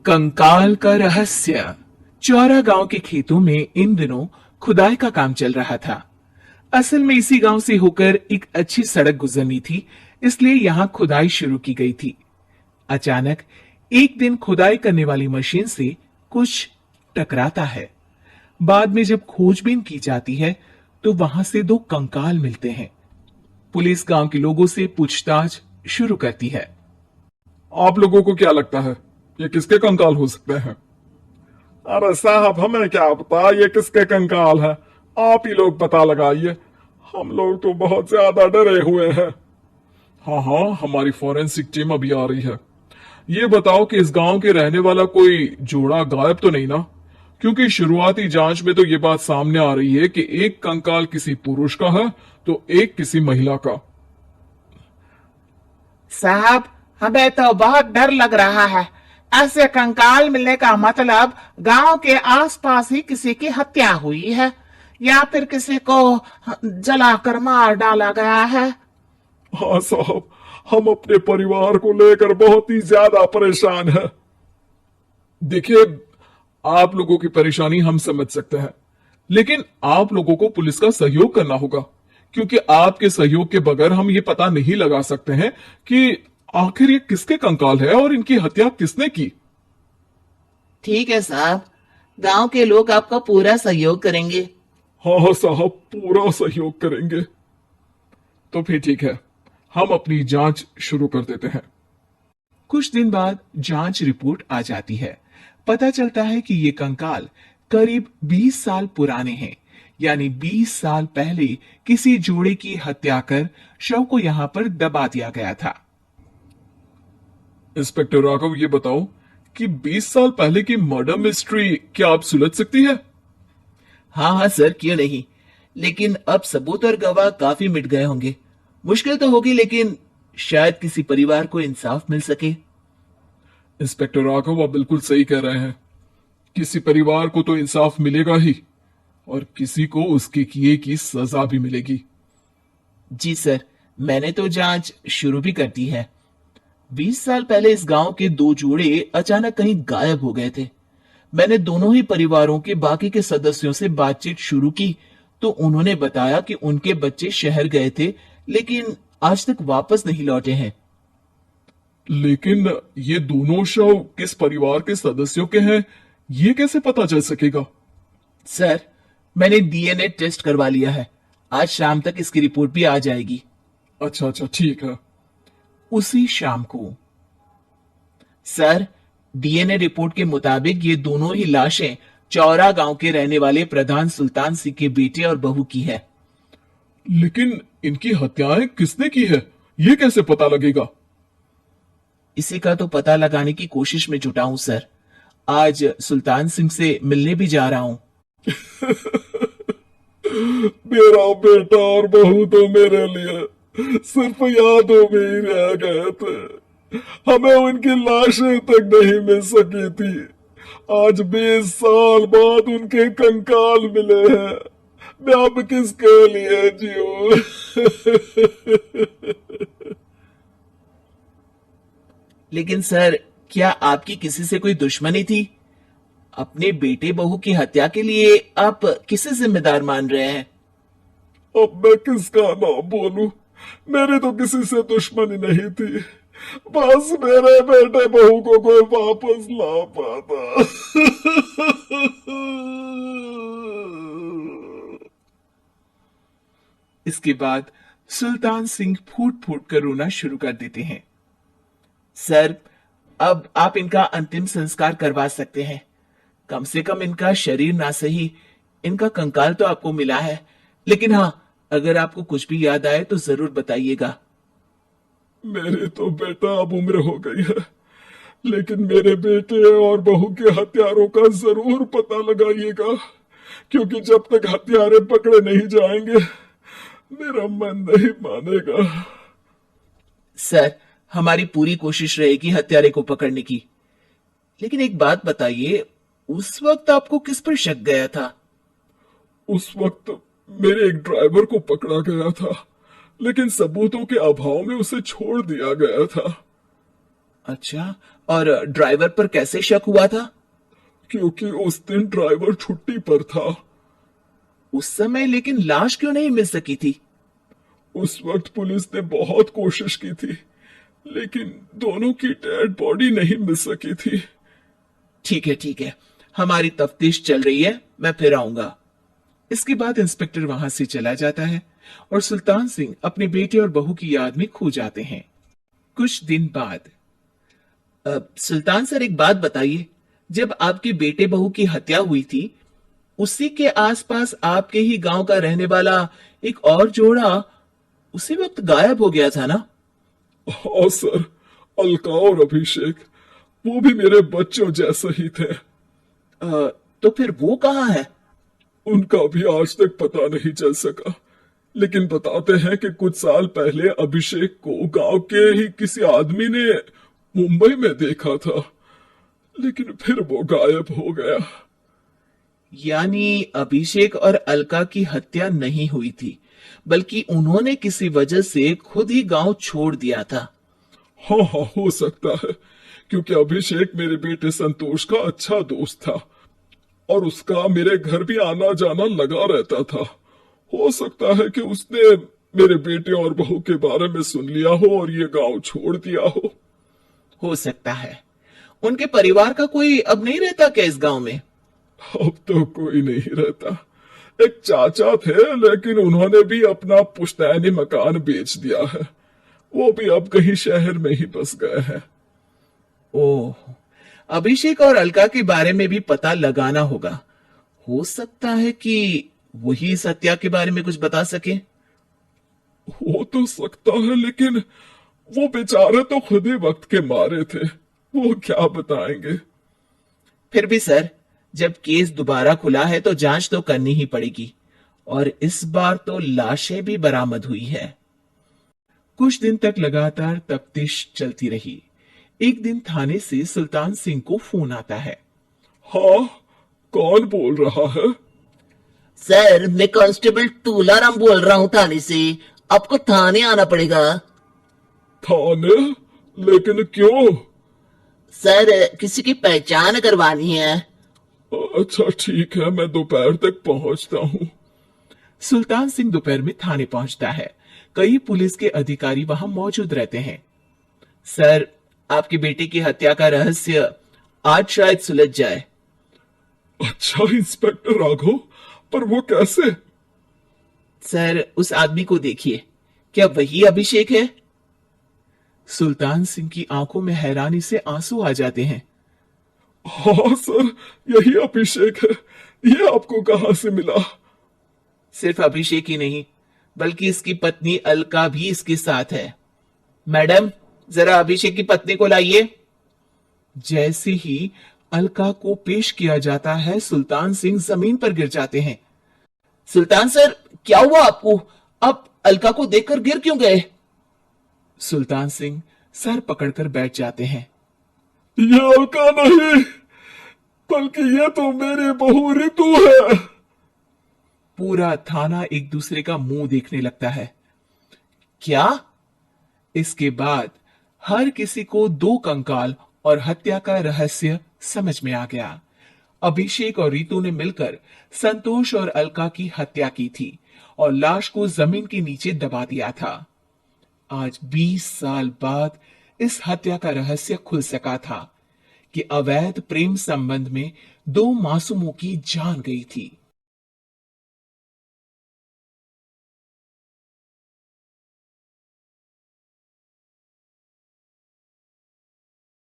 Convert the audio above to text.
कंकाल का रहस्य। चौरा गांव के खेतों में इन दिनों खुदाई का काम चल रहा था। असल में इसी गांव से होकर एक अच्छी सड़क गुजरनी थी, इसलिए यहां खुदाई शुरू की गई थी। अचानक एक दिन खुदाई करने वाली मशीन से कुछ टकराता है। बाद में जब खोजबीन की जाती है तो वहां से दो कंकाल मिलते हैं। पुलिस गांव के लोगों से पूछताछ शुरू करती है। आप लोगों को क्या लगता है ये किसके कंकाल हो सकते हैं? अरे साहब, हमें क्या पता ये किसके कंकाल है। आप ही लोग पता लगाइए, हम लोग तो बहुत ज्यादा डरे हुए हैं। हाँ हाँ, हमारी फॉरेंसिक टीम अभी आ रही है। ये बताओ कि इस गांव के रहने वाला कोई जोड़ा गायब तो नहीं ना? क्योंकि शुरुआती जांच में तो ये बात सामने आ रही है कि एक कंकाल किसी पुरुष का है तो एक किसी महिला का। साहब, हमें तो बहुत डर लग रहा है। ऐसे कंकाल मिलने का मतलब गांव के आसपास ही किसी की हत्या हुई है या फिर किसी को जलाकर मार डाला गया है। हाँ साहब, हम अपने परिवार को लेकर बहुत ही ज्यादा परेशान हैं। देखिए, आप लोगों की परेशानी हम समझ सकते हैं, लेकिन आप लोगों को पुलिस का सहयोग करना होगा, क्योंकि आपके सहयोग के बगैर हम ये पता नहीं लगा सकते हैं कि आखिर ये किसके कंकाल है और इनकी हत्या किसने की। ठीक है साहब, गांव के लोग आपका पूरा सहयोग करेंगे। हाँ हाँ साहब, पूरा सहयोग करेंगे। तो फिर ठीक है, हम अपनी जांच शुरू कर देते हैं। कुछ दिन बाद जांच रिपोर्ट आ जाती है। पता चलता है कि ये कंकाल करीब 20 साल पुराने हैं, यानी 20 साल पहले किसी जोड़े की हत्या कर शव को यहां पर दबा दिया गया था। इंस्पेक्टर राघव, ये बताओ कि 20 साल पहले की मर्डर मिस्ट्री क्या आप सुलझ सकती है? हाँ हाँ सर, क्यों नहीं। लेकिन अब सबूत और गवाह काफी मिट गए होंगे। मुश्किल तो होगी, लेकिन शायद किसी परिवार को इंसाफ मिल सके। इंस्पेक्टर राघव, आप बिल्कुल सही कह रहे हैं। किसी परिवार को तो इंसाफ मिलेगा ही, और किसी को उसके किए की सजा भी मिलेगी। जी सर, मैंने तो जांच शुरू भी कर दी है। 20 साल पहले इस गांव के दो जोड़े अचानक कहीं गायब हो गए थे। मैंने दोनों ही परिवारों के बाकी के सदस्यों से बातचीत शुरू की तो उन्होंने बताया कि उनके बच्चे शहर गए थे, लेकिन आज तक वापस नहीं लौटे हैं। लेकिन ये दोनों शव किस परिवार के सदस्यों के हैं, ये कैसे पता चल सकेगा? सर, मैंने डीएनए टेस्ट करवा लिया है। आज शाम तक इसकी रिपोर्ट भी आ जाएगी। अच्छा अच्छा, ठीक है। उसी शाम को सर, डीएनए रिपोर्ट के मुताबिक ये दोनों ही लाशें चौरा गांव के रहने वाले प्रधान सुल्तान सिंह के बेटे और बहू की है। लेकिन इनकी हत्याएं किसने की है, ये कैसे पता लगेगा? इसी का तो पता लगाने की कोशिश में जुटा हूं सर। आज सुल्तान सिंह से मिलने भी जा रहा हूं। मेरा बेटा और बहू तो मेरे लिए सिर्फ यादों में ही रह गए थे। हमें उनकी लाशें तक नहीं मिल सकी थी। आज 20 साल बाद उनके कंकाल मिले हैं। मैं अब किसके लिए जीऊं? लेकिन सर, क्या आपकी किसी से कोई दुश्मनी थी? अपने बेटे बहू की हत्या के लिए आप किसे जिम्मेदार मान रहे हैं? अब मैं किसका नाम बोलूं? मेरी तो किसी से दुश्मनी नहीं थी, बस मेरे बेटे बहू को कोई वापस ला पाता। इसके बाद सुल्तान सिंह फूट फूट कर रोना शुरू कर देते हैं। सर, अब आप इनका अंतिम संस्कार करवा सकते हैं। कम से कम इनका शरीर ना सही, इनका कंकाल तो आपको मिला है। लेकिन हाँ, अगर आपको कुछ भी याद आए तो जरूर बताइएगा। मेरी तो बेटा अब उम्र हो गई है, लेकिन मेरे बेटे और बहू के हत्यारों का जरूर पता लगाइएगा, क्योंकि जब तक हत्यारे पकड़े नहीं जाएंगे मेरा मन नहीं मानेगा। सर, हमारी पूरी कोशिश रहेगी हत्यारे को पकड़ने की। लेकिन एक बात बताइए, उस वक्त आपको किस पर शक गया था? उस वक्त मेरे एक ड्राइवर को पकड़ा गया था, लेकिन सबूतों के अभाव में उसे छोड़ दिया गया था। अच्छा, और ड्राइवर पर कैसे शक हुआ था? क्योंकि उस दिन ड्राइवर छुट्टी पर था। उस समय लेकिन लाश क्यों नहीं मिल सकी थी? उस वक्त पुलिस ने बहुत कोशिश की थी, लेकिन दोनों की डेड बॉडी नहीं मिल सकी थी। ठीक है, हमारी तफ्तीश चल रही है, मैं फिर आऊंगा। इसके बाद इंस्पेक्टर वहां से चला जाता है और सुल्तान सिंह अपने बेटे और बहू की याद में खो जाते हैं। कुछ दिन बाद सुल्तान सर, एक बात बताइए, जब आपके बेटे बहू की हत्या हुई थी, उसी के आसपास आपके ही गांव का रहने वाला एक और जोड़ा उसी वक्त गायब हो गया था ना? हाँ सर, अलका और अभिषेक, वो भी मेरे बच्चों जैसे ही थे। तो फिर वो कहाँ है? उनका भी आज तक पता नहीं चल सका, लेकिन बताते हैं कि कुछ साल पहले अभिषेक को गांव के ही किसी आदमी ने मुंबई में देखा था, लेकिन फिर वो गायब हो गया। यानी अभिषेक और अलका की हत्या नहीं हुई थी, बल्कि उन्होंने किसी वजह से खुद ही गांव छोड़ दिया था। हाँ हाँ, हो सकता है, क्योंकि अभिषेक मेरे बेटे संतोष का अच्छा दोस्त था और उसका मेरे घर भी आना जाना लगा रहता था। हो सकता है कि उसने मेरे बेटे और बहू के बारे में सुन लिया हो और ये गांव छोड़ दिया हो सकता है। उनके परिवार का कोई अब नहीं रहता क्या इस गांव में? अब तो कोई नहीं रहता। एक चाचा थे, लेकिन उन्होंने भी अपना पुश्तैनी मकान बेच दिया है। वो भी अब कहीं शहर में ही बस गए हैं। ओह, अभिषेक और अलका के बारे में भी पता लगाना होगा। हो सकता है कि वही इस हत्या के बारे में कुछ बता सके। हो तो सकता है, लेकिन वो बेचारे तो खुद ही वक्त के मारे थे, वो क्या बताएंगे। फिर भी सर, जब केस दोबारा खुला है तो जांच तो करनी ही पड़ेगी, और इस बार तो लाशें भी बरामद हुई है। कुछ दिन तक लगातार तफ्तीश चलती रही। एक दिन थाने से सुल्तान सिंह को फोन आता है। हाँ, कौन बोल रहा है? सर, मैं कांस्टेबल तूलाराम बोल रहा हूँ थाने से। आपको थाने आना पड़ेगा। थाने? लेकिन क्यों? सर, किसी की पहचान करवानी है। अच्छा ठीक है, मैं दोपहर तक पहुंचता हूँ। सुल्तान सिंह दोपहर में थाने पहुंचता है। कई पुलिस के अधिकारी वहां मौजूद रहते हैं। सर, आपके बेटे की हत्या का रहस्य आज शायद सुलझ जाए। अच्छा इंस्पेक्टर राघव, पर वो कैसे? सर, उस आदमी को देखिए, क्या वही अभिषेक है? सुल्तान सिंह की आंखों में हैरानी से आंसू आ जाते हैं। हाँ सर, यही अभिषेक है। ये आपको कहां से मिला? सिर्फ अभिषेक ही नहीं, बल्कि इसकी पत्नी अलका भी इसके साथ है। मैडम, जरा अभिषेक की पत्नी को लाइए। जैसे ही अलका को पेश किया जाता है, सुल्तान सिंह जमीन पर गिर जाते हैं। सुल्तान सर, क्या हुआ आपको? आप अलका को देखकर गिर क्यों गए? सुल्तान सिंह सर पकड़कर बैठ जाते हैं। ये अलका नहीं, बल्कि ये तो मेरी बहू रितु है। पूरा थाना एक दूसरे का मुंह देखने लगता है। क्या? इसके बाद हर किसी को दो कंकाल और हत्या का रहस्य समझ में आ गया। अभिषेक और रितु ने मिलकर संतोष और अलका की हत्या की थी और लाश को जमीन के नीचे दबा दिया था। आज 20 साल बाद इस हत्या का रहस्य खुल सका था कि अवैध प्रेम संबंध में दो मासूमों की जान गई थी।